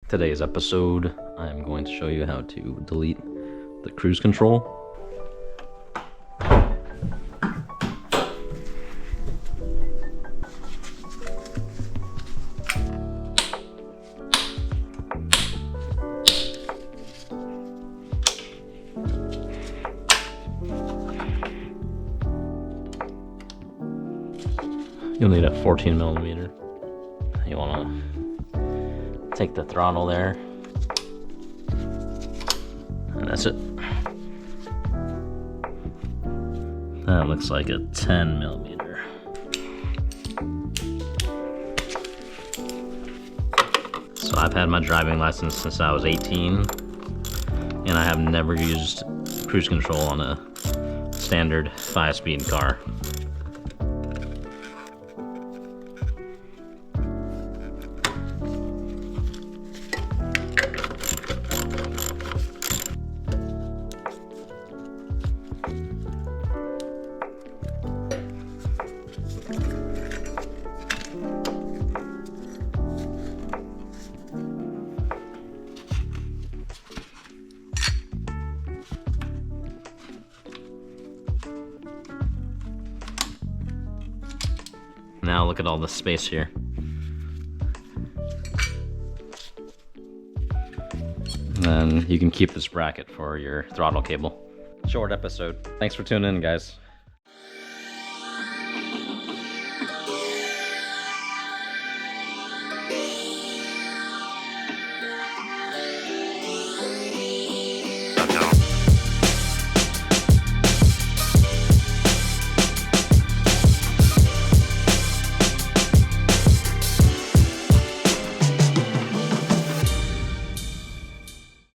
Today's episode, I'm going to show you how to delete the cruise control. You'll need a 14mm. You want to take the throttle there, and that's it. That looks like a 10mm. So I've had my driving license since I was 18, and I have never used cruise control on a standard 5-speed car. Now look at all the space here. And then you can keep this bracket for your throttle cable. Short episode. Thanks for tuning in, guys.